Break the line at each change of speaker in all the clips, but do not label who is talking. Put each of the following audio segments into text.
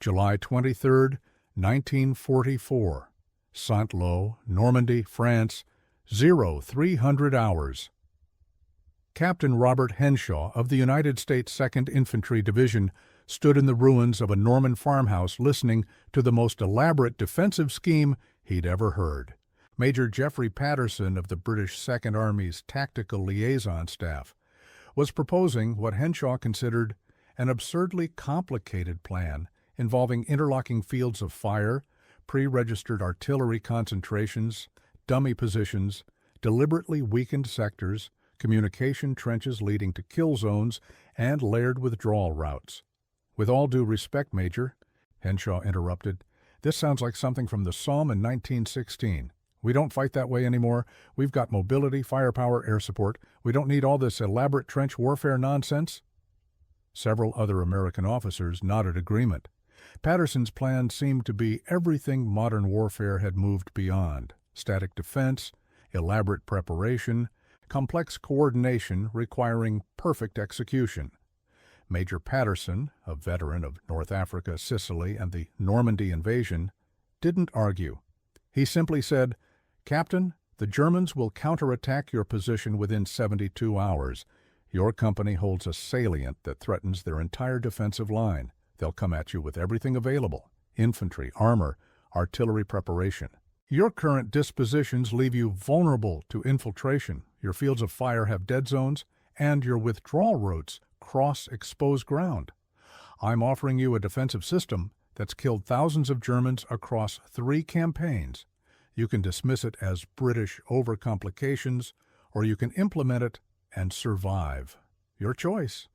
July 23, 1944. Saint-Lô, Normandy, France, 0300 hours. Captain Robert Henshaw of the United States 2nd Infantry Division stood in the ruins of a Norman farmhouse listening to the most elaborate defensive scheme he'd ever heard. Major Geoffrey Patterson of the British Second Army's Tactical Liaison Staff was proposing what Henshaw considered an absurdly complicated plan involving interlocking fields of fire, pre-registered artillery concentrations, dummy positions, deliberately weakened sectors, communication trenches leading to kill zones, and layered withdrawal routes. "With all due respect, Major," Henshaw interrupted, "this sounds like something from the Somme in 1916. We don't fight that way anymore. We've got mobility, firepower, air support. We don't need all this elaborate trench warfare nonsense." Several other American officers nodded agreement. Patterson's plan seemed to be everything modern warfare had moved beyond: static defense, elaborate preparation, complex coordination requiring perfect execution. Major Patterson, a veteran of North Africa, Sicily, and the Normandy invasion, didn't argue. He simply said, "Captain, the Germans will counterattack your position within 72 hours. Your company holds a salient that threatens their entire defensive line. They'll come at you with everything available: infantry, armor, artillery preparation. Your current dispositions leave you vulnerable to infiltration. Your fields of fire have dead zones, and your withdrawal routes cross exposed ground. I'm offering you a defensive system that's killed thousands of Germans across 3 campaigns. You can dismiss it as British overcomplications, or you can implement it and survive. Your choice."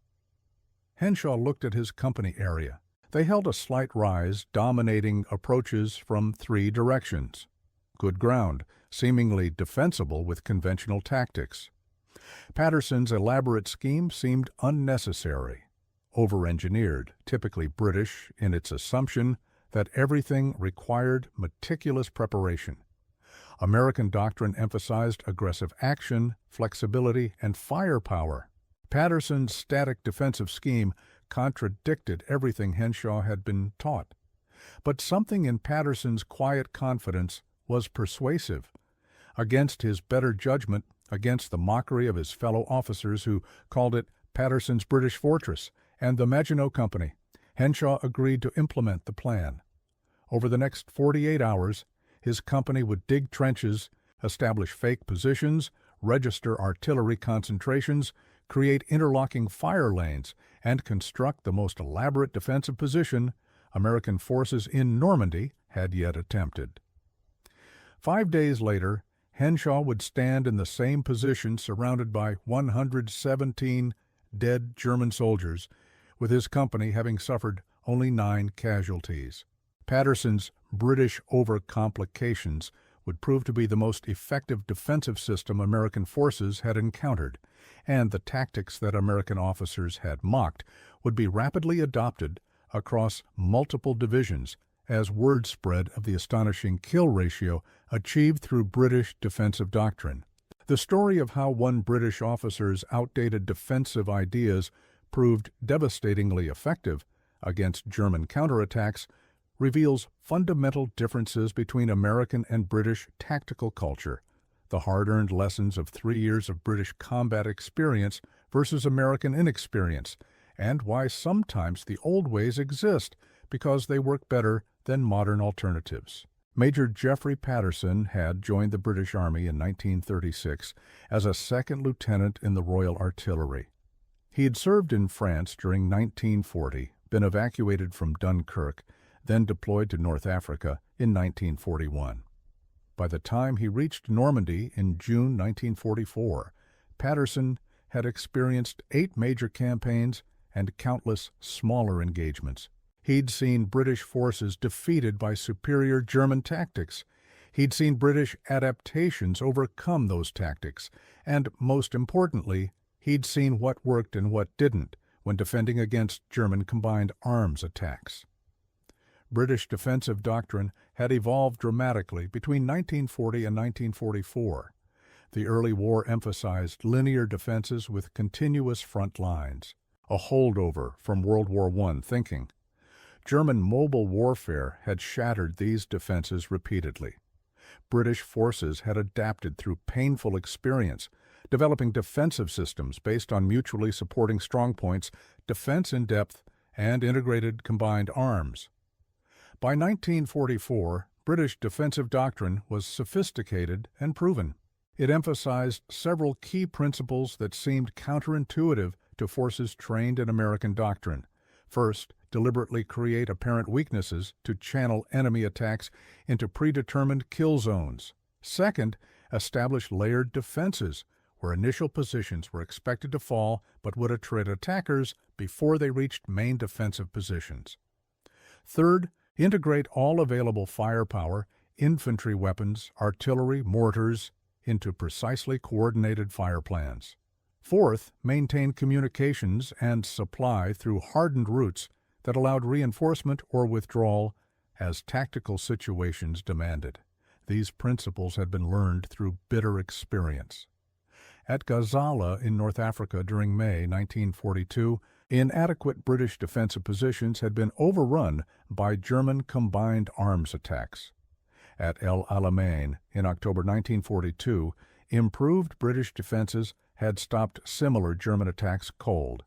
Henshaw looked at his company area. They held a slight rise, dominating approaches from 3 directions. Good ground, seemingly defensible with conventional tactics. Patterson's elaborate scheme seemed unnecessary, over-engineered, typically British in its assumption that everything required meticulous preparation. American doctrine emphasized aggressive action, flexibility, and firepower. Patterson's static defensive scheme contradicted everything Henshaw had been taught. But something in Patterson's quiet confidence was persuasive. Against his better judgment, against the mockery of his fellow officers who called it Patterson's British Fortress and the Maginot Company, Henshaw agreed to implement the plan. Over the next 48 hours, his company would dig trenches, establish fake positions, register artillery concentrations, create interlocking fire lanes, and construct the most elaborate defensive position American forces in Normandy had yet attempted. 5 days later, Henshaw would stand in the same position surrounded by 117 dead German soldiers, with his company having suffered only 9 casualties. Patterson's British overcomplications would prove to be the most effective defensive system American forces had encountered, and the tactics that American officers had mocked would be rapidly adopted across multiple divisions as word spread of the astonishing kill ratio achieved through British defensive doctrine. The story of how one British officer's outdated defensive ideas proved devastatingly effective against German counterattacks reveals fundamental differences between American and British tactical culture, the hard-earned lessons of 3 years of British combat experience versus American inexperience, and why sometimes the old ways exist because they work better than modern alternatives. Major Geoffrey Patterson had joined the British Army in 1936 as a second lieutenant in the Royal Artillery. He had served in France during 1940, been evacuated from Dunkirk, then deployed to North Africa in 1941. By the time he reached Normandy in June 1944, Patterson had experienced 8 major campaigns and countless smaller engagements. He'd seen British forces defeated by superior German tactics. He'd seen British adaptations overcome those tactics. And most importantly, he'd seen what worked and what didn't when defending against German combined arms attacks. British defensive doctrine had evolved dramatically between 1940 and 1944. The early war emphasized linear defenses with continuous front lines, a holdover from World War I thinking. German mobile warfare had shattered these defenses repeatedly. British forces had adapted through painful experience, developing defensive systems based on mutually supporting strongpoints, defense in depth, and integrated combined arms. By 1944, British defensive doctrine was sophisticated and proven. It emphasized several key principles that seemed counterintuitive to forces trained in American doctrine. First, deliberately create apparent weaknesses to channel enemy attacks into predetermined kill zones. Second, establish layered defenses, where initial positions were expected to fall but would attrit attackers before they reached main defensive positions. Third, integrate all available firepower, infantry weapons, artillery, mortars, into precisely coordinated fire plans. Fourth, maintain communications and supply through hardened routes that allowed reinforcement or withdrawal as tactical situations demanded. These principles had been learned through bitter experience. At Gazala in North Africa during May 1942, inadequate British defensive positions had been overrun by German combined arms attacks. At El Alamein in October 1942, improved British defenses had stopped similar German attacks cold.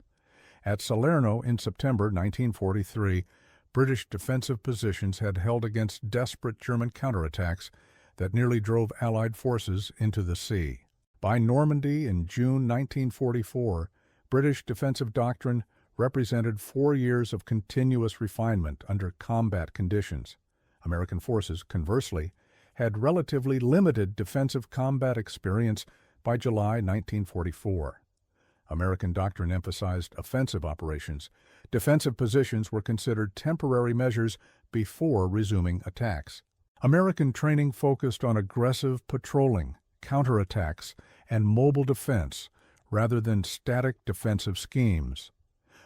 At Salerno in September 1943, British defensive positions had held against desperate German counterattacks that nearly drove Allied forces into the sea. By Normandy in June 1944, British defensive doctrine represented 4 years of continuous refinement under combat conditions. American forces, conversely, had relatively limited defensive combat experience by July 1944. American doctrine emphasized offensive operations. Defensive positions were considered temporary measures before resuming attacks. American training focused on aggressive patrolling, counterattacks, and mobile defense rather than static defensive schemes.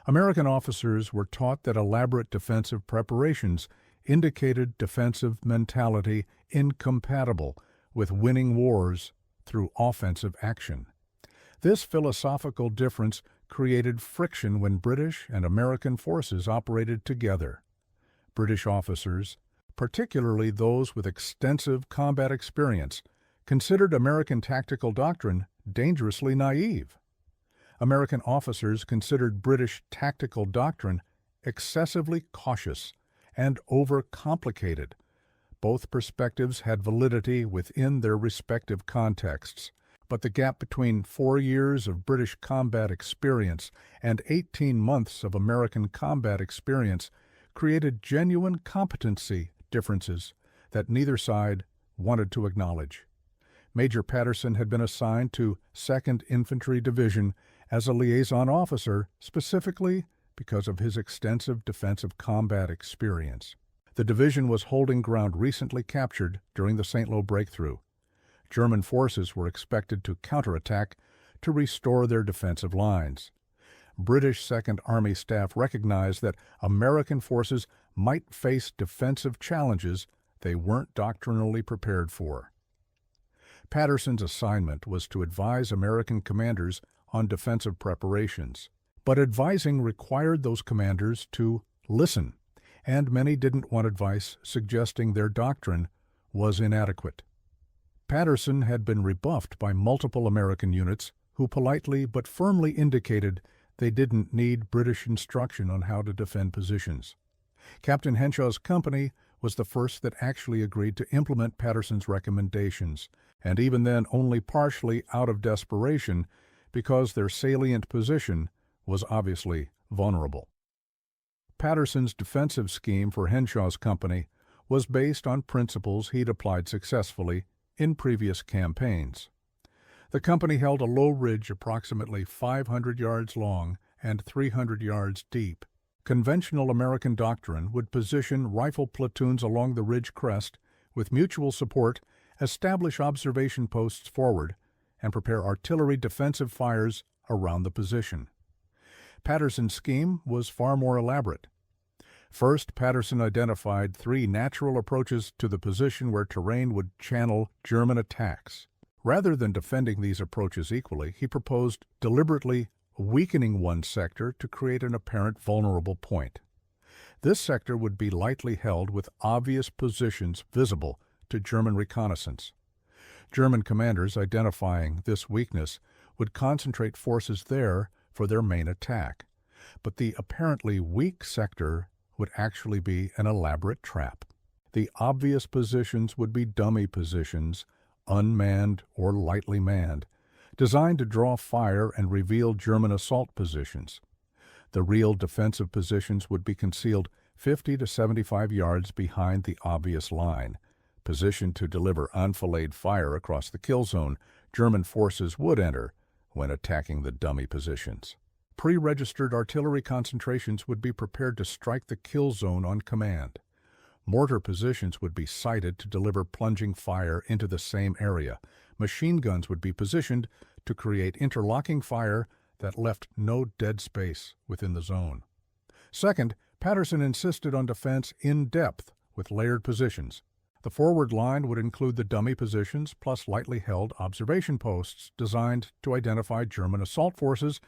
American officers were taught that elaborate defensive preparations indicated defensive mentality incompatible with winning wars through offensive action. This philosophical difference created friction when British and American forces operated together. British officers, particularly those with extensive combat experience, considered American tactical doctrine dangerously naive. American officers considered British tactical doctrine excessively cautious and overcomplicated. Both perspectives had validity within their respective contexts, but the gap between 4 years of British combat experience and 18 months of American combat experience created genuine competency differences that neither side wanted to acknowledge. Major Patterson had been assigned to 2nd Infantry Division as a liaison officer specifically because of his extensive defensive combat experience. The division was holding ground recently captured during the St. Lo breakthrough. German forces were expected to counterattack to restore their defensive lines. British Second Army staff recognized that American forces might face defensive challenges they weren't doctrinally prepared for. Patterson's assignment was to advise American commanders on defensive preparations, but advising required those commanders to listen, and many didn't want advice suggesting their doctrine was inadequate. Patterson had been rebuffed by multiple American units who politely but firmly indicated they didn't need British instruction on how to defend positions. Captain Henshaw's company was the first that actually agreed to implement Patterson's recommendations, and even then only partially out of desperation because their salient position was obviously vulnerable. Patterson's defensive scheme for Henshaw's company was based on principles he'd applied successfully in previous campaigns. The company held a low ridge approximately 500 yards long and 300 yards deep. Conventional American doctrine would position rifle platoons along the ridge crest with mutual support, establish observation posts forward, and prepare artillery defensive fires around the position. Patterson's scheme was far more elaborate. First, Patterson identified 3 natural approaches to the position where terrain would channel German attacks. Rather than defending these approaches equally, he proposed deliberately weakening one sector to create an apparent vulnerable point. This sector would be lightly held with obvious positions visible to German reconnaissance. German commanders identifying this weakness would concentrate forces there for their main attack. But the apparently weak sector would actually be an elaborate trap. The obvious positions would be dummy positions, unmanned or lightly manned, designed to draw fire and reveal German assault positions. The real defensive positions would be concealed 50 to 75 yards behind the obvious line. Positioned to deliver enfilade fire across the kill zone, German forces would enter when attacking the dummy positions. Pre-registered artillery concentrations would be prepared to strike the kill zone on command. Mortar positions would be sighted to deliver plunging fire into the same area. Machine guns would be positioned to create interlocking fire that left no dead space within the zone. Second, Patterson insisted on defense in depth with layered positions. The forward line would include the dummy positions plus lightly held observation posts designed to identify German assault forces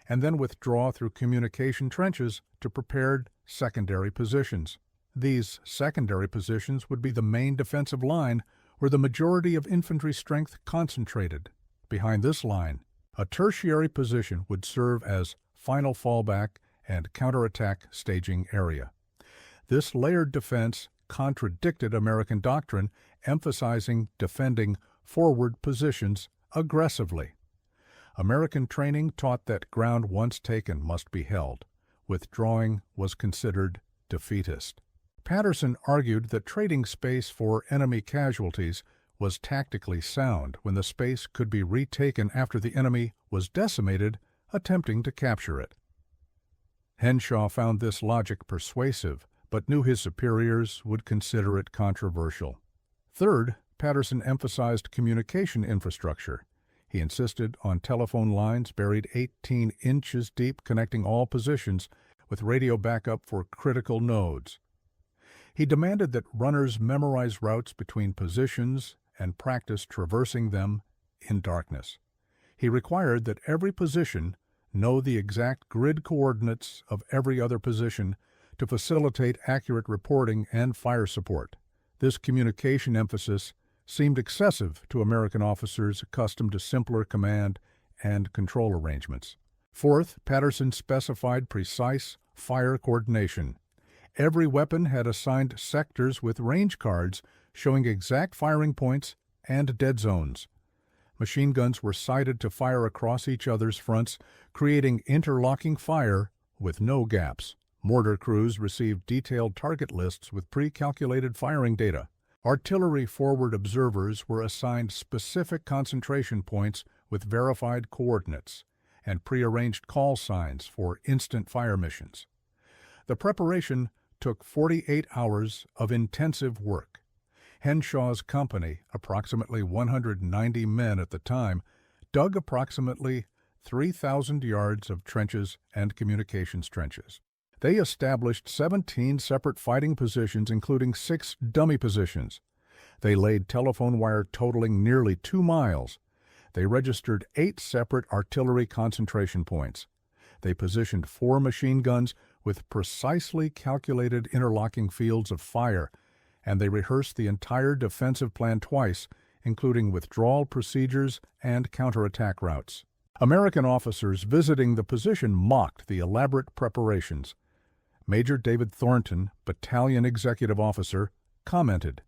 and then withdraw through communication trenches to prepared secondary positions. These secondary positions would be the main defensive line where the majority of infantry strength concentrated. Behind this line, a tertiary position would serve as final fallback and counterattack staging area. This layered defense contradicted American doctrine, emphasizing defending forward positions aggressively. American training taught that ground once taken must be held. Withdrawing was considered defeatist. Patterson argued that trading space for enemy casualties was tactically sound when the space could be retaken after the enemy was decimated attempting to capture it. Henshaw found this logic persuasive, but knew his superiors would consider it controversial. Third, Patterson emphasized communication infrastructure. He insisted on telephone lines buried 18 inches deep connecting all positions with radio backup for critical nodes. He demanded that runners memorize routes between positions and practice traversing them in darkness. He required that every position know the exact grid coordinates of every other position to facilitate accurate reporting and fire support. This communication emphasis seemed excessive to American officers accustomed to simpler command and control arrangements. Fourth, Patterson specified precise fire coordination. Every weapon had assigned sectors with range cards showing exact firing points and dead zones. Machine guns were sighted to fire across each other's fronts, creating interlocking fire with no gaps. Mortar crews received detailed target lists with pre-calculated firing data. Artillery forward observers were assigned specific concentration points with verified coordinates and prearranged call signs for instant fire missions. The preparation took 48 hours of intensive work. Henshaw's company, approximately 190 men at the time, dug approximately 3,000 yards of trenches and communications trenches. They established 17 separate fighting positions, including 6 dummy positions. They laid telephone wire totaling nearly 2 miles. They registered 8 separate artillery concentration points. They positioned 4 machine guns with precisely calculated interlocking fields of fire, and they rehearsed the entire defensive plan twice, including withdrawal procedures and counterattack routes. American officers visiting the position mocked the elaborate preparations. Major David Thornton, battalion executive officer, commented,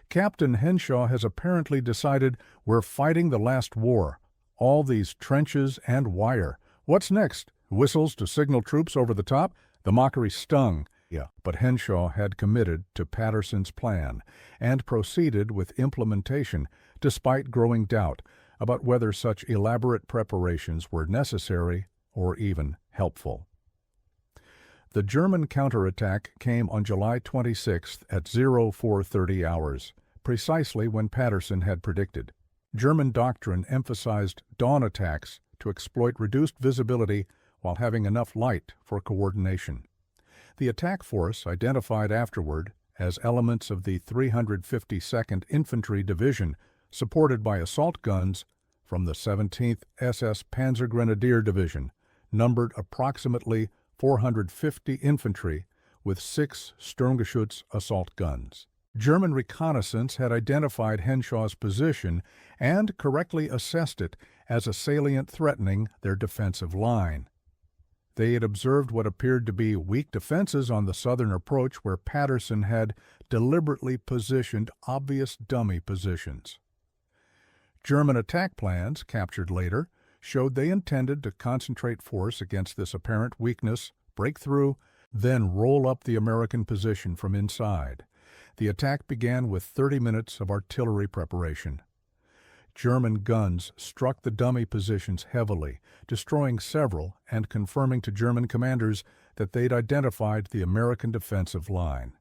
"Captain Henshaw has apparently decided we're fighting the last war. All these trenches and wire. What's next? Whistles to signal troops over the top?" The mockery stung. But Henshaw had committed to Patterson's plan and proceeded with implementation despite growing doubt about whether such elaborate preparations were necessary or even helpful. The German counterattack came on July 26th at 0430 hours, precisely when Patterson had predicted. German doctrine emphasized dawn attacks to exploit reduced visibility while having enough light for coordination. The attack force, identified afterward as elements of the 352nd Infantry Division, supported by assault guns from the 17th SS Panzer Grenadier Division, numbered approximately 450 infantry, with 6 Sturmgeschütz assault guns. German reconnaissance had identified Henshaw's position and correctly assessed it as a salient threatening their defensive line. They had observed what appeared to be weak defenses on the southern approach where Patterson had deliberately positioned obvious dummy positions. German attack plans, captured later, showed they intended to concentrate force against this apparent weakness, break through, then roll up the American position from inside. The attack began with 30 minutes of artillery preparation. German guns struck the dummy positions heavily, destroying several and confirming to German commanders that they'd identified the American defensive line.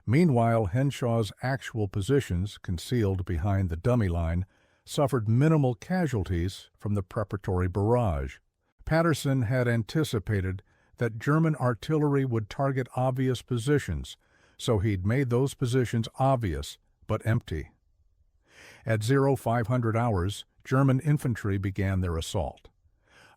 Meanwhile, Henshaw's actual positions, concealed behind the dummy line, suffered minimal casualties from the preparatory barrage. Patterson had anticipated that German artillery would target obvious positions, so he'd made those positions obvious but empty. At 0500 hours, German infantry began their assault.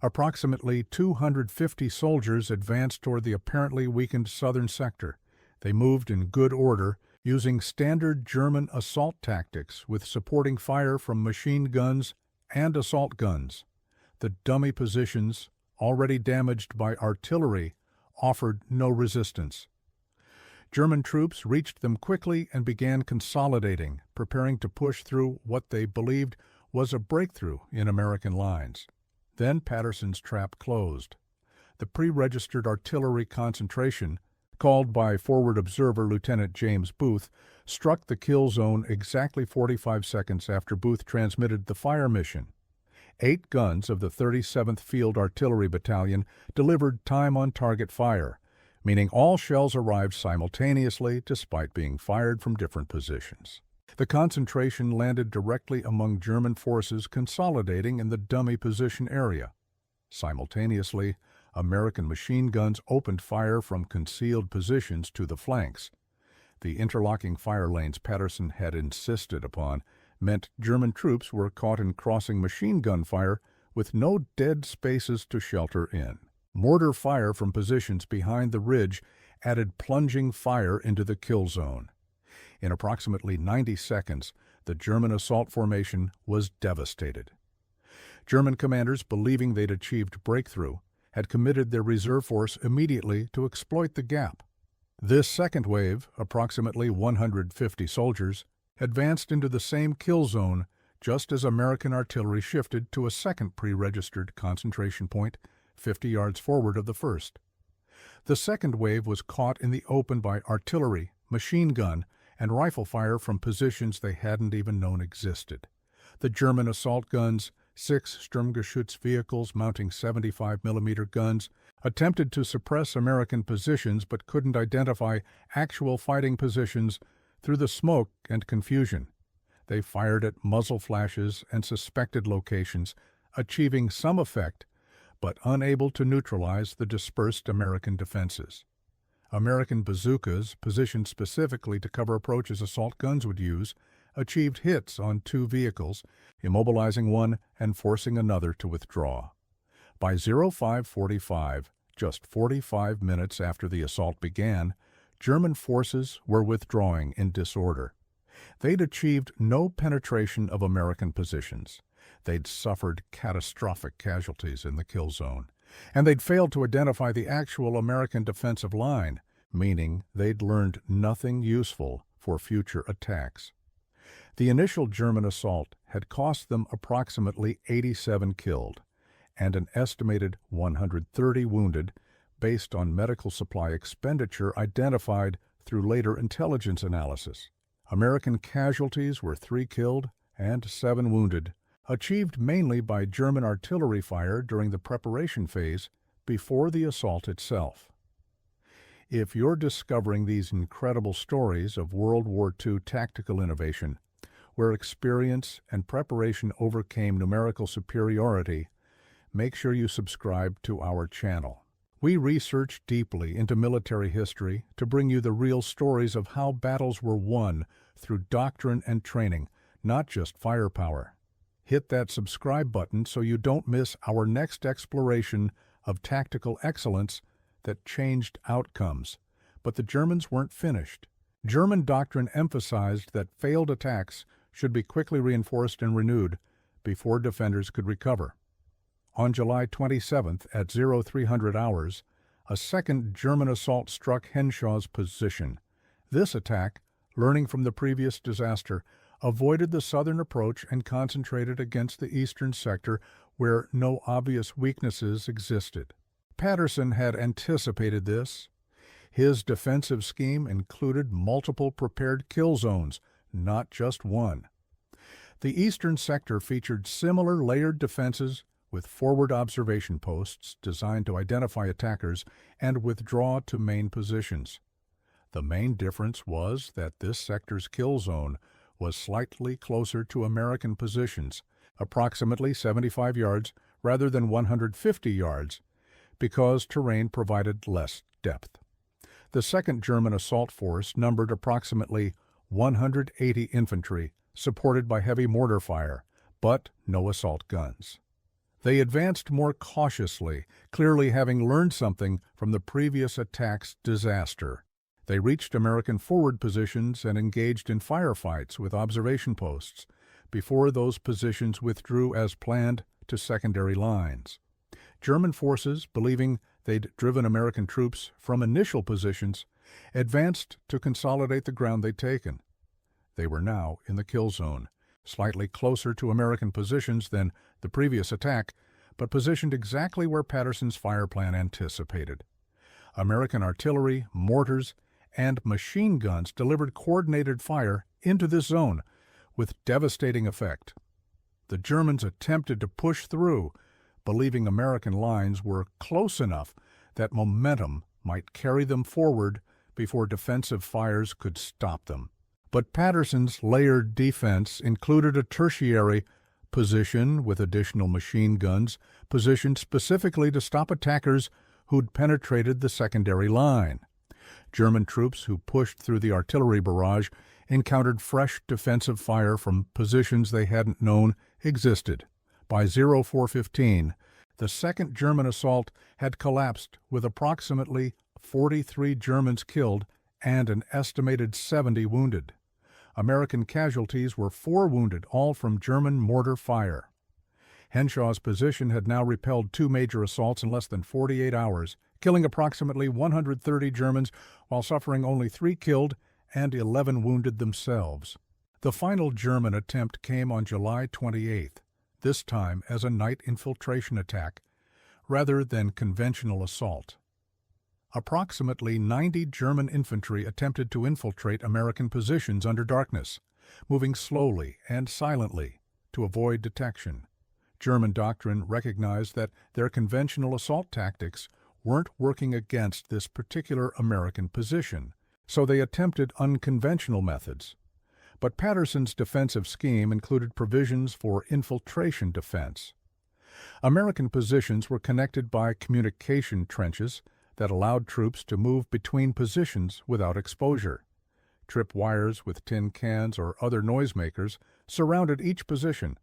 Approximately 250 soldiers advanced toward the apparently weakened southern sector. They moved in good order, using standard German assault tactics with supporting fire from machine guns and assault guns. The dummy positions, already damaged by artillery, offered no resistance. German troops reached them quickly and began consolidating, preparing to push through what they believed was a breakthrough in American lines. Then Patterson's trap closed. The pre-registered artillery concentration, called by forward observer Lieutenant James Booth, struck the kill zone exactly 45 seconds after Booth transmitted the fire mission. 8 guns of the 37th Field Artillery Battalion delivered time-on-target fire, meaning all shells arrived simultaneously despite being fired from different positions. The concentration landed directly among German forces consolidating in the dummy position area. Simultaneously, American machine guns opened fire from concealed positions to the flanks. The interlocking fire lanes Patterson had insisted upon meant German troops were caught in crossing machine gun fire with no dead spaces to shelter in. Mortar fire from positions behind the ridge added plunging fire into the kill zone. In approximately 90 seconds, the German assault formation was devastated. German commanders, believing they'd achieved breakthrough, had committed their reserve force immediately to exploit the gap. This second wave, approximately 150 soldiers, advanced into the same kill zone just as American artillery shifted to a second pre-registered concentration point 50 yards forward of the first. The second wave was caught in the open by artillery, machine gun, and rifle fire from positions they hadn't even known existed. The German assault guns, 6 Sturmgeschütz vehicles mounting 75mm guns, attempted to suppress American positions but couldn't identify actual fighting positions through the smoke and confusion. They fired at muzzle flashes and suspected locations, achieving some effect, but unable to neutralize the dispersed American defenses. American bazookas, positioned specifically to cover approaches assault guns would use, achieved hits on 2 vehicles, immobilizing one and forcing another to withdraw. By 0545, just 45 minutes after the assault began, German forces were withdrawing in disorder. They'd achieved no penetration of American positions. They'd suffered catastrophic casualties in the kill zone, and they'd failed to identify the actual American defensive line, meaning they'd learned nothing useful for future attacks. The initial German assault had cost them approximately 87 killed and an estimated 130 wounded based on medical supply expenditure identified through later intelligence analysis. American casualties were 3 killed and 7 wounded, achieved mainly by German artillery fire during the preparation phase before the assault itself. If you're discovering these incredible stories of World War II tactical innovation, where experience and preparation overcame numerical superiority, make sure you subscribe to our channel. We research deeply into military history to bring you the real stories of how battles were won through doctrine and training, not just firepower. Hit that subscribe button so you don't miss our next exploration of tactical excellence that changed outcomes, but the Germans weren't finished. German doctrine emphasized that failed attacks should be quickly reinforced and renewed before defenders could recover. On July 27th at 0300 hours, a second German assault struck Henshaw's position. This attack, learning from the previous disaster, avoided the southern approach and concentrated against the eastern sector where no obvious weaknesses existed. Patterson had anticipated this. His defensive scheme included multiple prepared kill zones, not just one. The eastern sector featured similar layered defenses with forward observation posts designed to identify attackers and withdraw to main positions. The main difference was that this sector's kill zone was slightly closer to American positions, approximately 75 yards rather than 150 yards, because terrain provided less depth. The second German assault force numbered approximately 180 infantry, supported by heavy mortar fire, but no assault guns. They advanced more cautiously, clearly having learned something from the previous attack's disaster. They reached American forward positions and engaged in firefights with observation posts before those positions withdrew as planned to secondary lines. German forces, believing they'd driven American troops from initial positions, advanced to consolidate the ground they'd taken. They were now in the kill zone, slightly closer to American positions than the previous attack, but positioned exactly where Patterson's fire plan anticipated. American artillery, mortars, and machine guns delivered coordinated fire into this zone with devastating effect. The Germans attempted to push through, believing American lines were close enough that momentum might carry them forward before defensive fires could stop them. But Patterson's layered defense included a tertiary position with additional machine guns positioned specifically to stop attackers who'd penetrated the secondary line. German troops who pushed through the artillery barrage encountered fresh defensive fire from positions they hadn't known existed. By 0415, the second German assault had collapsed with approximately 43 Germans killed and an estimated 70 wounded. American casualties were 4 wounded, all from German mortar fire. Henshaw's position had now repelled 2 major assaults in less than 48 hours, killing approximately 130 Germans while suffering only 3 killed and 11 wounded themselves. The final German attempt came on July 28th, this time as a night infiltration attack rather than conventional assault. Approximately 90 German infantry attempted to infiltrate American positions under darkness, moving slowly and silently to avoid detection. German doctrine recognized that their conventional assault tactics weren't working against this particular American position, so they attempted unconventional methods. But Patterson's defensive scheme included provisions for infiltration defense. American positions were connected by communication trenches that allowed troops to move between positions without exposure. Trip wires with tin cans or other noisemakers surrounded each position.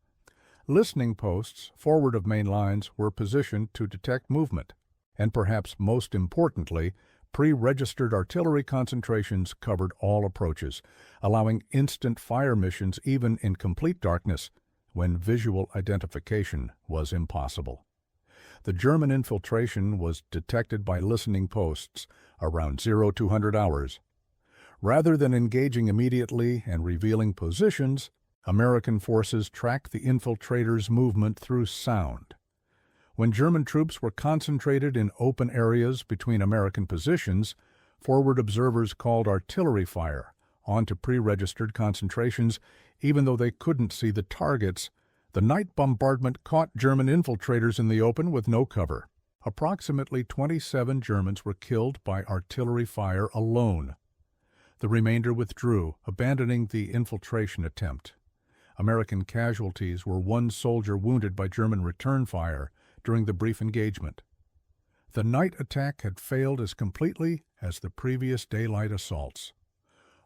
Listening posts forward of main lines were positioned to detect movement. And perhaps most importantly, pre-registered artillery concentrations covered all approaches, allowing instant fire missions even in complete darkness when visual identification was impossible. The German infiltration was detected by listening posts around 0200 hours. Rather than engaging immediately and revealing positions, American forces tracked the infiltrators' movement through sound. When German troops were concentrated in open areas between American positions, forward observers called artillery fire onto pre-registered concentrations, even though they couldn't see the targets. The night bombardment caught German infiltrators in the open with no cover. Approximately 27 Germans were killed by artillery fire alone. The remainder withdrew, abandoning the infiltration attempt. American casualties were 1 soldier wounded by German return fire during the brief engagement. The night attack had failed as completely as the previous daylight assaults.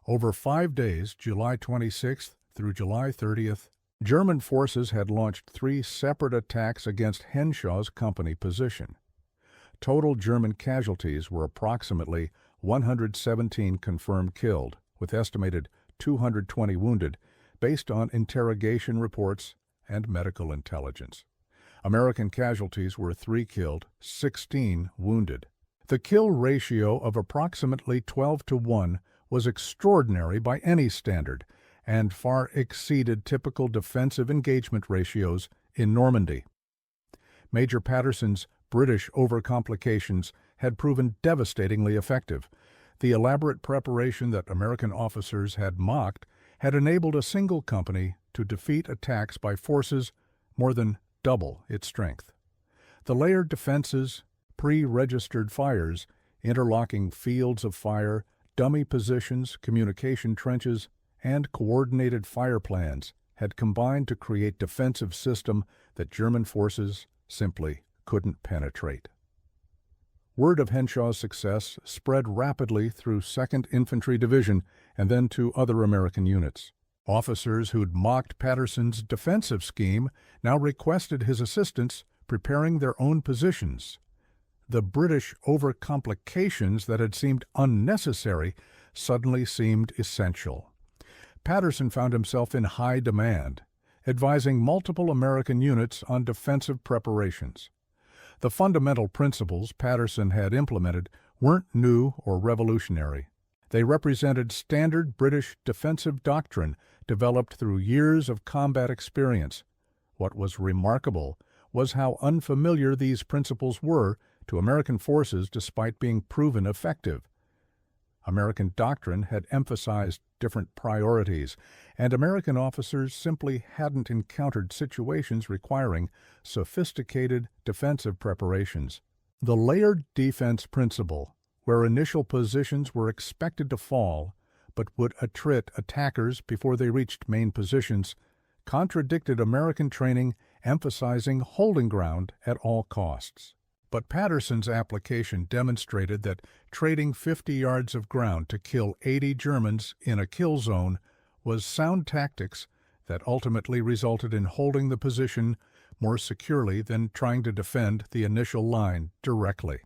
Over 5 days, July 26th through July 30th, German forces had launched 3 separate attacks against Henshaw's company position. Total German casualties were approximately 117 confirmed killed, with estimated 220 wounded, based on interrogation reports and medical intelligence. American casualties were 3 killed, 16 wounded. The kill ratio of approximately 12-1 was extraordinary by any standard and far exceeded typical defensive engagement ratios in Normandy. Major Patterson's British overcomplications had proven devastatingly effective. The elaborate preparation that American officers had mocked had enabled a single company to defeat attacks by forces more than double its strength. The layered defenses, pre-registered fires, interlocking fields of fire, dummy positions, communication trenches, and coordinated fire plans had combined to create a defensive system that German forces simply couldn't penetrate. Word of Henshaw's success spread rapidly through 2nd Infantry Division and then to other American units. Officers who'd mocked Patterson's defensive scheme now requested his assistance preparing their own positions. The British overcomplications that had seemed unnecessary suddenly seemed essential. Patterson found himself in high demand, advising multiple American units on defensive preparations. The fundamental principles Patterson had implemented weren't new or revolutionary. They represented standard British defensive doctrine developed through years of combat experience. What was remarkable was how unfamiliar these principles were to American forces despite being proven effective. American doctrine had emphasized different priorities, and American officers simply hadn't encountered situations requiring sophisticated defensive preparations. The layered defense principle, where initial positions were expected to fall but would attrit attackers before they reached main positions, contradicted American training emphasizing holding ground at all costs. But Patterson's application demonstrated that trading 50 yards of ground to kill 80 Germans in a kill zone was sound tactics that ultimately resulted in holding the position more securely than trying to defend the initial line directly.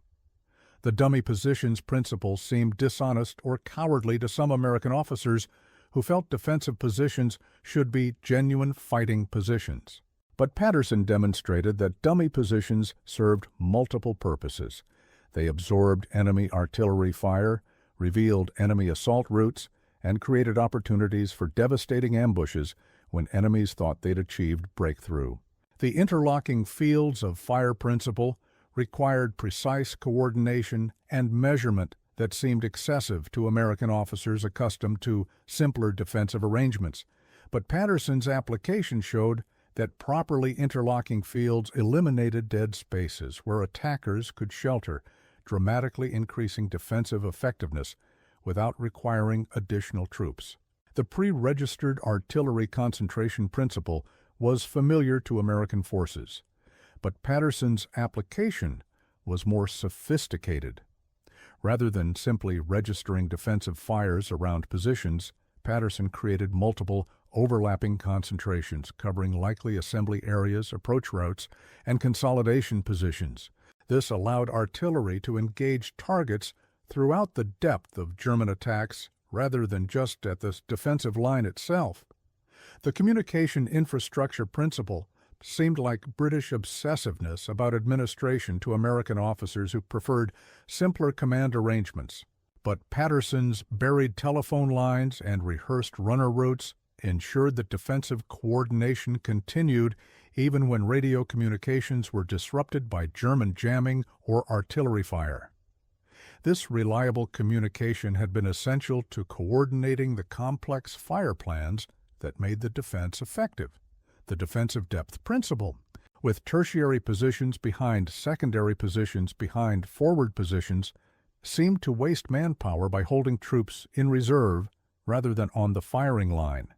The dummy positions principle seemed dishonest or cowardly to some American officers who felt defensive positions should be genuine fighting positions. But Patterson demonstrated that dummy positions served multiple purposes. They absorbed enemy artillery fire, revealed enemy assault routes, and created opportunities for devastating ambushes when enemies thought they'd achieved breakthrough. The interlocking fields of fire principle required precise coordination and measurement that seemed excessive to American officers accustomed to simpler defensive arrangements. But Patterson's application showed that properly interlocking fields eliminated dead spaces where attackers could shelter, dramatically increasing defensive effectiveness without requiring additional troops. The pre-registered artillery concentration principle was familiar to American forces, but Patterson's application was more sophisticated. Rather than simply registering defensive fires around positions, Patterson created multiple overlapping concentrations covering likely assembly areas, approach routes, and consolidation positions. This allowed artillery to engage targets throughout the depth of German attacks rather than just at the defensive line itself. The communication infrastructure principle seemed like British obsessiveness about administration to American officers who preferred simpler command arrangements. But Patterson's buried telephone lines and rehearsed runner routes ensured that defensive coordination continued even when radio communications were disrupted by German jamming or artillery fire. This reliable communication had been essential to coordinating the complex fire plans that made the defense effective. The defensive depth principle, with tertiary positions behind secondary positions behind forward positions, seemed to waste manpower by holding troops in reserve rather than on the firing line.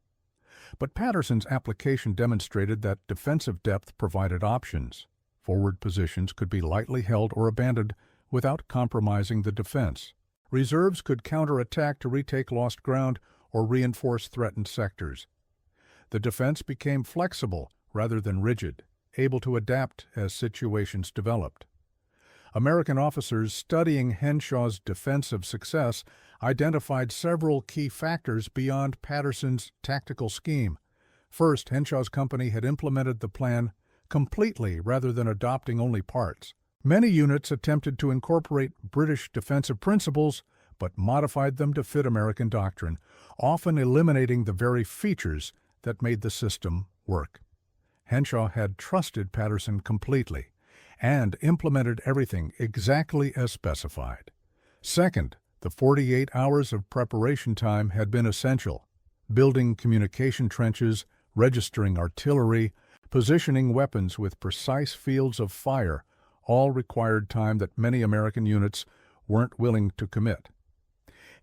But Patterson's application demonstrated that defensive depth provided options. Forward positions could be lightly held or abandoned without compromising the defense. Reserves could counterattack to retake lost ground or reinforce threatened sectors. The defense became flexible rather than rigid, able to adapt as situations developed. American officers studying Henshaw's defensive success identified several key factors beyond Patterson's tactical scheme. First, Henshaw's company had implemented the plan completely rather than adopting only parts. Many units attempted to incorporate British defensive principles, but modified them to fit American doctrine, often eliminating the very features that made the system work. Henshaw had trusted Patterson completely and implemented everything exactly as specified. Second, the 48 hours of preparation time had been essential. Building communication trenches, registering artillery, positioning weapons with precise fields of fire all required time that many American units weren't willing to commit.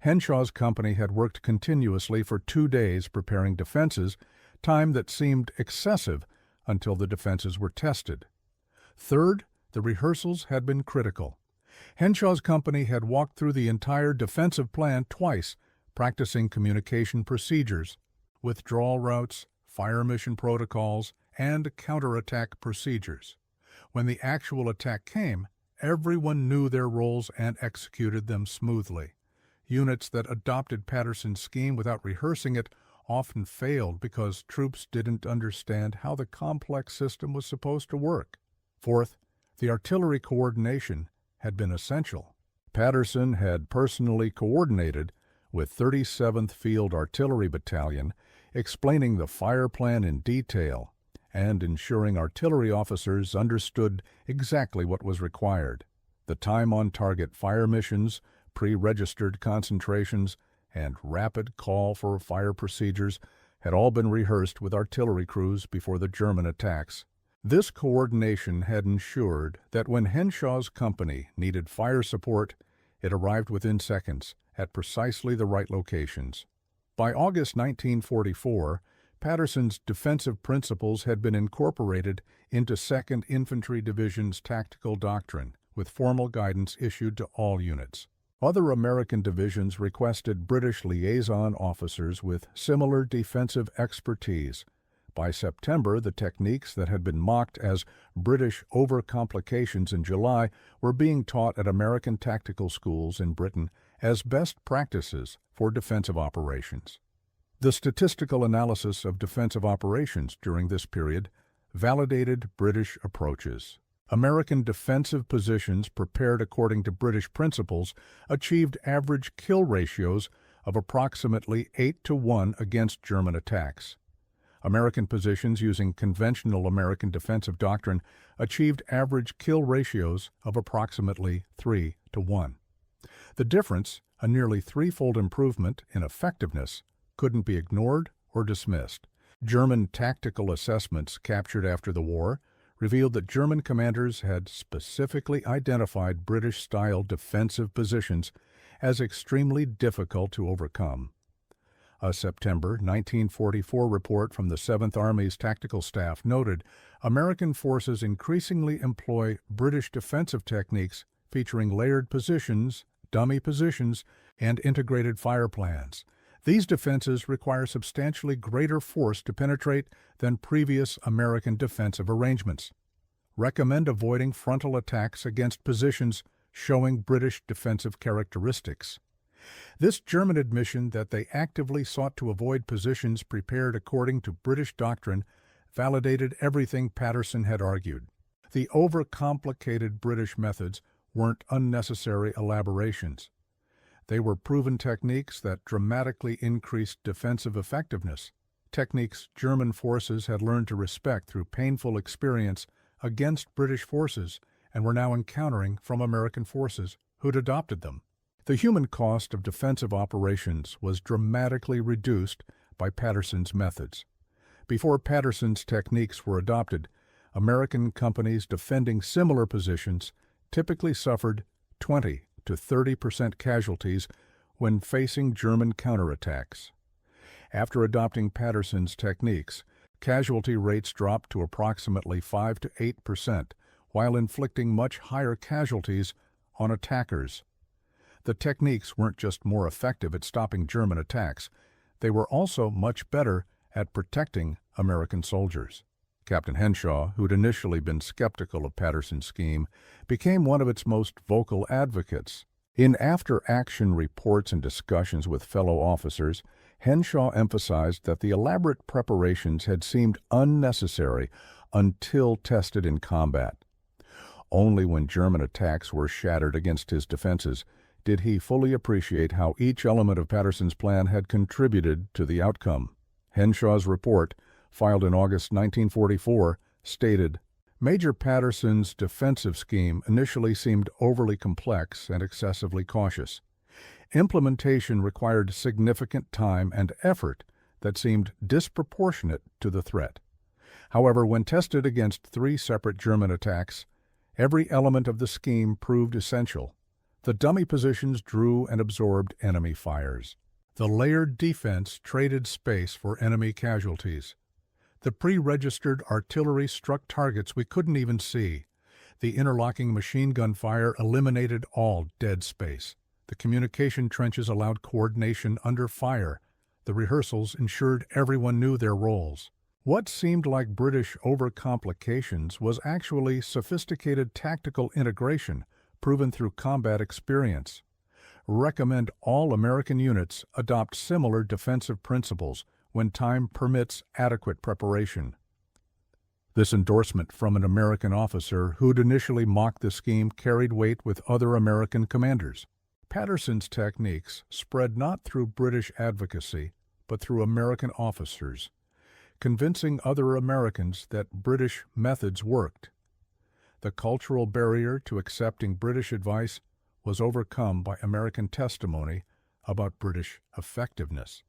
Henshaw's company had worked continuously for 2 days preparing defenses, time that seemed excessive until the defenses were tested. Third, the rehearsals had been critical. Henshaw's company had walked through the entire defensive plan twice, practicing communication procedures, withdrawal routes, fire mission protocols, and counterattack procedures. When the actual attack came, everyone knew their roles and executed them smoothly. Units that adopted Patterson's scheme without rehearsing it often failed because troops didn't understand how the complex system was supposed to work. Fourth, the artillery coordination had been essential. Patterson had personally coordinated with 37th Field Artillery Battalion, explaining the fire plan in detail and ensuring artillery officers understood exactly what was required. The time-on-target fire missions, pre-registered concentrations, and rapid call for fire procedures had all been rehearsed with artillery crews before the German attacks. This coordination had ensured that when Henshaw's company needed fire support, it arrived within seconds at precisely the right locations. By August 1944, Patterson's defensive principles had been incorporated into 2nd Infantry Division's tactical doctrine, with formal guidance issued to all units. Other American divisions requested British liaison officers with similar defensive expertise. By September, the techniques that had been mocked as British overcomplications in July were being taught at American tactical schools in Britain as best practices for defensive operations. The statistical analysis of defensive operations during this period validated British approaches. American defensive positions prepared according to British principles achieved average kill ratios of approximately 8-to-1 against German attacks. American positions using conventional American defensive doctrine achieved average kill ratios of approximately 3-to-1. The difference, a nearly threefold improvement in effectiveness, couldn't be ignored or dismissed. German tactical assessments captured after the war revealed that German commanders had specifically identified British-style defensive positions as extremely difficult to overcome. A September 1944 report from the 7th Army's Tactical Staff noted American forces increasingly employ British defensive techniques featuring layered positions, dummy positions, and integrated fire plans. These defenses require substantially greater force to penetrate than previous American defensive arrangements. Recommend avoiding frontal attacks against positions showing British defensive characteristics. This German admission that they actively sought to avoid positions prepared according to British doctrine validated everything Patterson had argued. The overcomplicated British methods weren't unnecessary elaborations. They were proven techniques that dramatically increased defensive effectiveness, techniques German forces had learned to respect through painful experience against British forces and were now encountering from American forces who'd adopted them. The human cost of defensive operations was dramatically reduced by Patterson's methods. Before Patterson's techniques were adopted, American companies defending similar positions typically suffered 20 to 30% casualties when facing German counterattacks. After adopting Patterson's techniques, casualty rates dropped to approximately 5 to 8%, while inflicting much higher casualties on attackers. The techniques weren't just more effective at stopping German attacks, they were also much better at protecting American soldiers. Captain Henshaw, who'd initially been skeptical of Patterson's scheme, became one of its most vocal advocates. In after-action reports and discussions with fellow officers, Henshaw emphasized that the elaborate preparations had seemed unnecessary until tested in combat. Only when German attacks were shattered against his defenses did he fully appreciate how each element of Patterson's plan had contributed to the outcome. Henshaw's report, filed in August 1944, stated, "Major Patterson's defensive scheme initially seemed overly complex and excessively cautious. Implementation required significant time and effort that seemed disproportionate to the threat. However, when tested against 3 separate German attacks, every element of the scheme proved essential. The dummy positions drew and absorbed enemy fires. The layered defense traded space for enemy casualties. The pre-registered artillery struck targets we couldn't even see. The interlocking machine gun fire eliminated all dead space. The communication trenches allowed coordination under fire. The rehearsals ensured everyone knew their roles." What seemed like British overcomplications was actually sophisticated tactical integration proven through combat experience. Recommend all American units adopt similar defensive principles when time permits adequate preparation. This endorsement from an American officer who'd initially mocked the scheme carried weight with other American commanders. Patterson's techniques spread not through British advocacy, but through American officers, convincing other Americans that British methods worked. The cultural barrier to accepting British advice was overcome by American testimony about British effectiveness.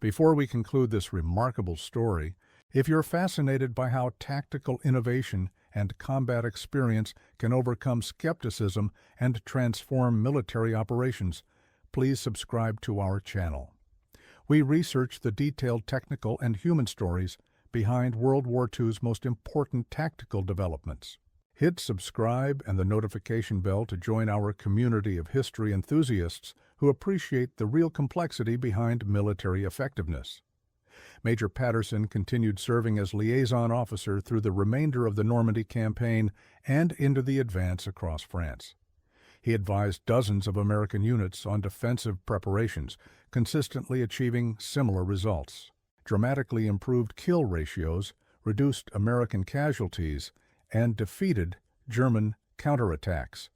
Before we conclude this remarkable story, if you're fascinated by how tactical innovation and combat experience can overcome skepticism and transform military operations, please subscribe to our channel. We research the detailed technical and human stories behind World War II's most important tactical developments. Hit subscribe and the notification bell to join our community of history enthusiasts who appreciate the real complexity behind military effectiveness. Major Patterson continued serving as liaison officer through the remainder of the Normandy campaign and into the advance across France. He advised dozens of American units on defensive preparations, consistently achieving similar results. Dramatically improved kill ratios, reduced American casualties, and defeated German counterattacks.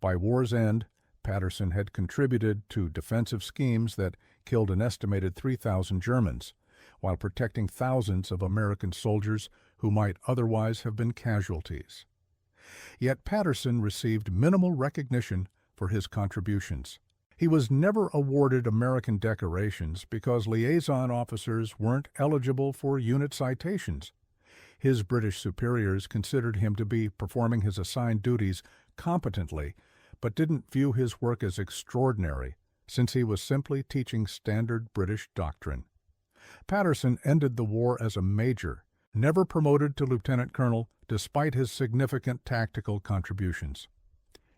By war's end, Patterson had contributed to defensive schemes that killed an estimated 3,000 Germans, while protecting thousands of American soldiers who might otherwise have been casualties. Yet Patterson received minimal recognition for his contributions. He was never awarded American decorations because liaison officers weren't eligible for unit citations. His British superiors considered him to be performing his assigned duties competently, but didn't view his work as extraordinary, since he was simply teaching standard British doctrine. Patterson ended the war as a major, never promoted to lieutenant colonel despite his significant tactical contributions.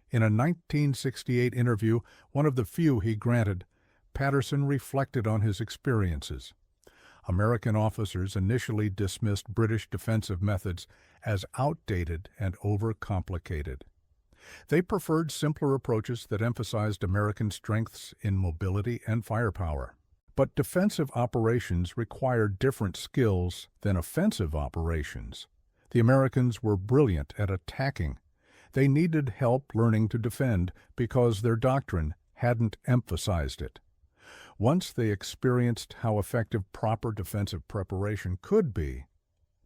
In a 1968 interview, one of the few he granted, Patterson reflected on his experiences. American officers initially dismissed British defensive methods as outdated and overcomplicated. They preferred simpler approaches that emphasized American strengths in mobility and firepower. But defensive operations required different skills than offensive operations. The Americans were brilliant at attacking. They needed help learning to defend because their doctrine hadn't emphasized it. Once they experienced how effective proper defensive preparation could be,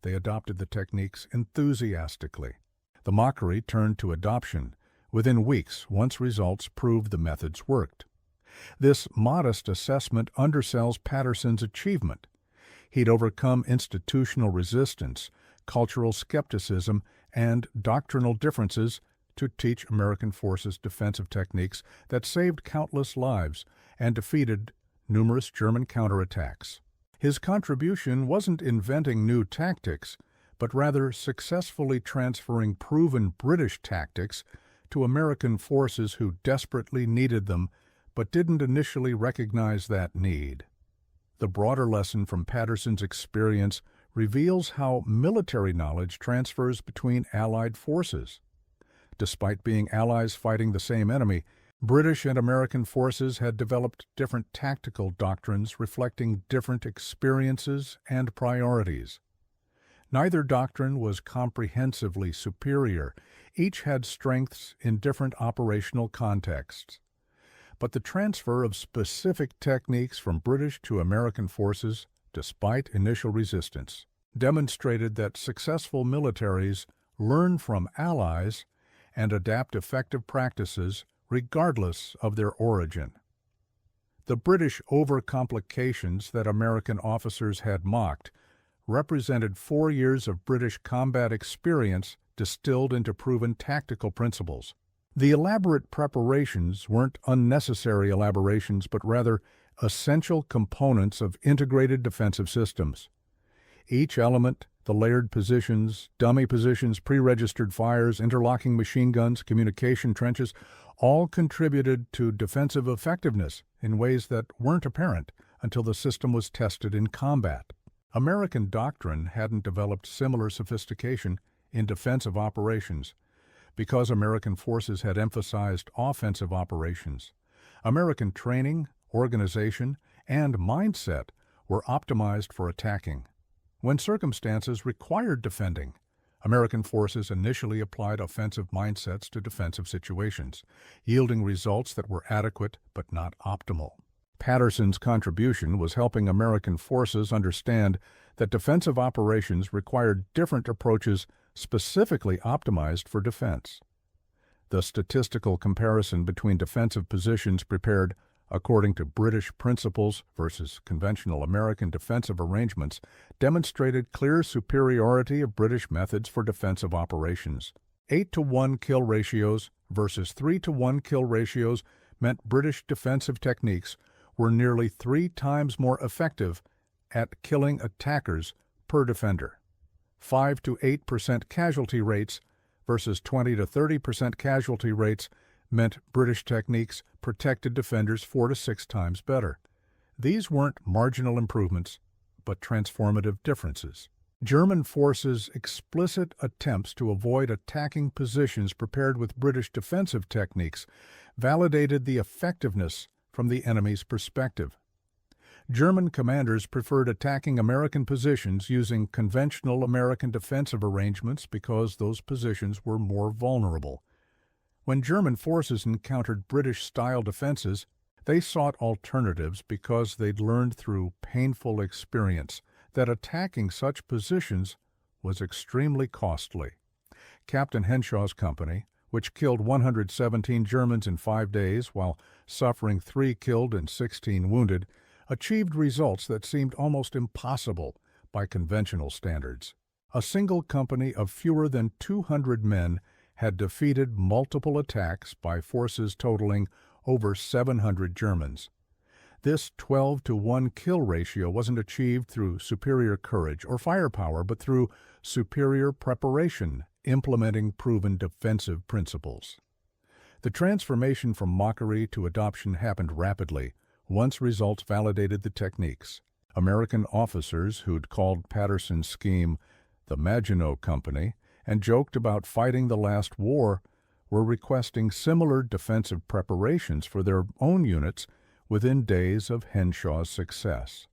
they adopted the techniques enthusiastically. The mockery turned to adoption within weeks once results proved the methods worked. This modest assessment undersells Patterson's achievement. He'd overcome institutional resistance, cultural skepticism, and doctrinal differences to teach American forces defensive techniques that saved countless lives and defeated numerous German counterattacks. His contribution wasn't inventing new tactics, but rather successfully transferring proven British tactics to American forces who desperately needed them but didn't initially recognize that need. The broader lesson from Patterson's experience reveals how military knowledge transfers between Allied forces. Despite being allies fighting the same enemy, British and American forces had developed different tactical doctrines reflecting different experiences and priorities. Neither doctrine was comprehensively superior. Each had strengths in different operational contexts. But the transfer of specific techniques from British to American forces, despite initial resistance, demonstrated that successful militaries learn from allies and adapt effective practices regardless of their origin. The British overcomplications that American officers had mocked represented 4 years of British combat experience distilled into proven tactical principles. The elaborate preparations weren't unnecessary elaborations, but rather essential components of integrated defensive systems. Each element, the layered positions, dummy positions, pre-registered fires, interlocking machine guns, communication trenches, all contributed to defensive effectiveness in ways that weren't apparent until the system was tested in combat. American doctrine hadn't developed similar sophistication in defensive operations because American forces had emphasized offensive operations. American training, organization, and mindset were optimized for attacking. When circumstances required defending, American forces initially applied offensive mindsets to defensive situations, yielding results that were adequate but not optimal. Patterson's contribution was helping American forces understand that defensive operations required different approaches specifically optimized for defense. The statistical comparison between defensive positions prepared according to British principles versus conventional American defensive arrangements demonstrated clear superiority of British methods for defensive operations. 8-to-1 kill ratios versus 3-to-1 kill ratios meant British defensive techniques were nearly 3 times more effective at killing attackers per defender. 5 to 8% casualty rates versus 20 to 30% casualty rates meant British techniques protected defenders 4 to 6 times better. These weren't marginal improvements, but transformative differences. German forces' explicit attempts to avoid attacking positions prepared with British defensive techniques validated the effectiveness from the enemy's perspective. German commanders preferred attacking American positions using conventional American defensive arrangements because those positions were more vulnerable. When German forces encountered British-style defenses, they sought alternatives because they'd learned through painful experience that attacking such positions was extremely costly. Captain Henshaw's company, which killed 117 Germans in 5 days while suffering 3 killed and 16 wounded, achieved results that seemed almost impossible by conventional standards. A single company of fewer than 200 men had defeated multiple attacks by forces totaling over 700 Germans. This 12-to-1 kill ratio wasn't achieved through superior courage or firepower, but through superior preparation, implementing proven defensive principles. The transformation from mockery to adoption happened rapidly once results validated the techniques. American officers who'd called Patterson's scheme the Maginot Company and joked about fighting the last war were requesting similar defensive preparations for their own units within days of Henshaw's success.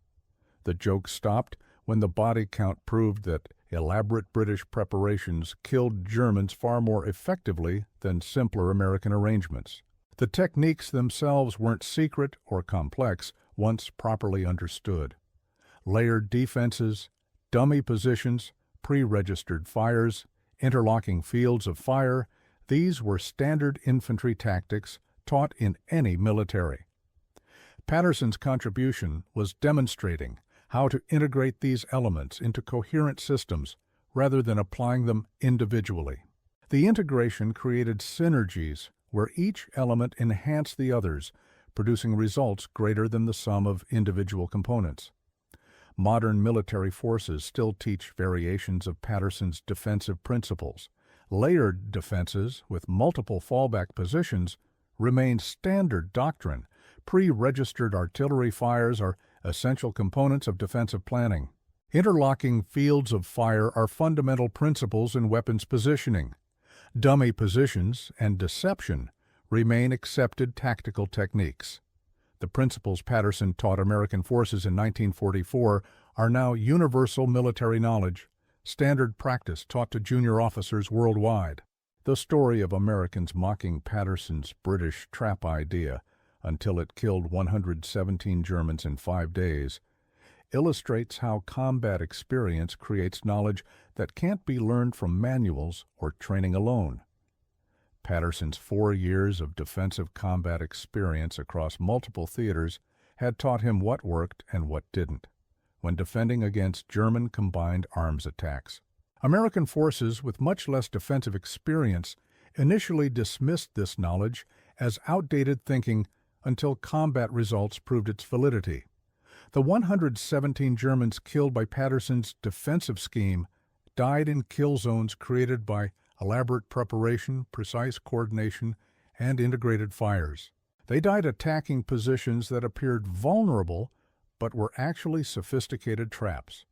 The joke stopped when the body count proved that elaborate British preparations killed Germans far more effectively than simpler American arrangements. The techniques themselves weren't secret or complex once properly understood. Layered defenses, dummy positions, pre-registered fires, interlocking fields of fire, these were standard infantry tactics taught in any military. Patterson's contribution was demonstrating how to integrate these elements into coherent systems rather than applying them individually. The integration created synergies where each element enhanced the others, producing results greater than the sum of individual components. Modern military forces still teach variations of Patterson's defensive principles. Layered defenses with multiple fallback positions remain standard doctrine. Pre-registered artillery fires are essential components of defensive planning. Interlocking fields of fire are fundamental principles in weapons positioning. Dummy positions and deception remain accepted tactical techniques. The principles Patterson taught American forces in 1944 are now universal military knowledge, standard practice taught to junior officers worldwide. The story of Americans mocking Patterson's British trap idea until it killed 117 Germans in 5 days illustrates how combat experience creates knowledge that can't be learned from manuals or training alone. Patterson's 4 years of defensive combat experience across multiple theaters had taught him what worked and what didn't when defending against German combined arms attacks. American forces with much less defensive experience initially dismissed this knowledge as outdated thinking until combat results proved its validity. The 117 Germans killed by Patterson's defensive scheme died in kill zones created by elaborate preparation, precise coordination, and integrated fires. They died attacking positions that appeared vulnerable but were actually sophisticated traps.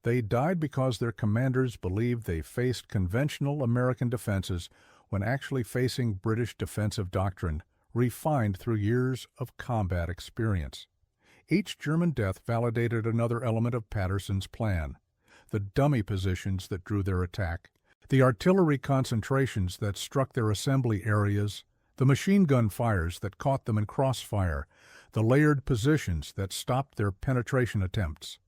They died because their commanders believed they faced conventional American defenses when actually facing British defensive doctrine, refined through years of combat experience. Each German death validated another element of Patterson's plan: the dummy positions that drew their attack, the artillery concentrations that struck their assembly areas, the machine gun fires that caught them in crossfire, the layered positions that stopped their penetration attempts.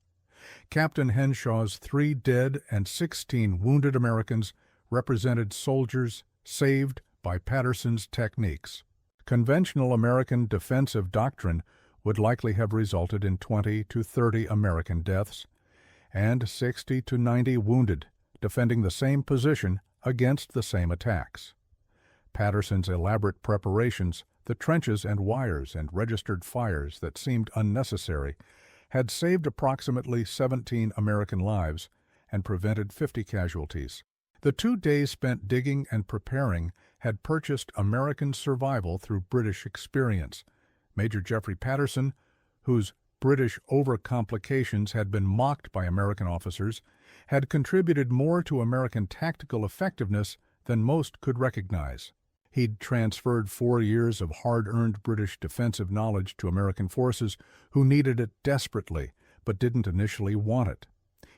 Captain Henshaw's 3 dead and 16 wounded Americans represented soldiers saved by Patterson's techniques. Conventional American defensive doctrine would likely have resulted in 20 to 30 American deaths and 60 to 90 wounded defending the same position against the same attacks. Patterson's elaborate preparations, the trenches and wires and registered fires that seemed unnecessary, had saved approximately 17 American lives and prevented 50 casualties. The 2 days spent digging and preparing had purchased American survival through British experience. Major Geoffrey Patterson, whose British overcomplications had been mocked by American officers, had contributed more to American tactical effectiveness than most could recognize. He'd transferred 4 years of hard-earned British defensive knowledge to American forces who needed it desperately but didn't initially want it.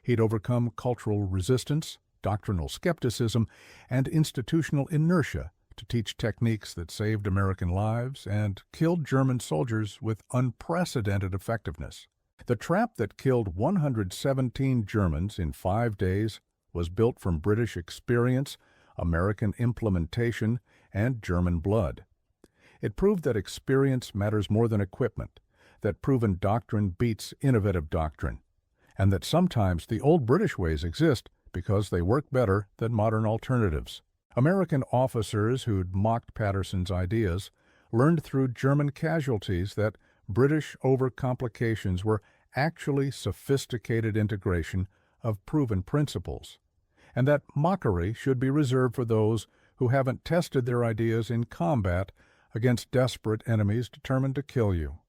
He'd overcome cultural resistance, doctrinal skepticism, and institutional inertia to teach techniques that saved American lives and killed German soldiers with unprecedented effectiveness. The trap that killed 117 Germans in 5 days was built from British experience, American implementation, and German blood. It proved that experience matters more than equipment, that proven doctrine beats innovative doctrine, and that sometimes the old British ways exist because they work better than modern alternatives. American officers who'd mocked Patterson's ideas learned through German casualties that British overcomplications were actually sophisticated integration of proven principles, and that mockery should be reserved for those who haven't tested their ideas in combat against desperate enemies determined to kill you.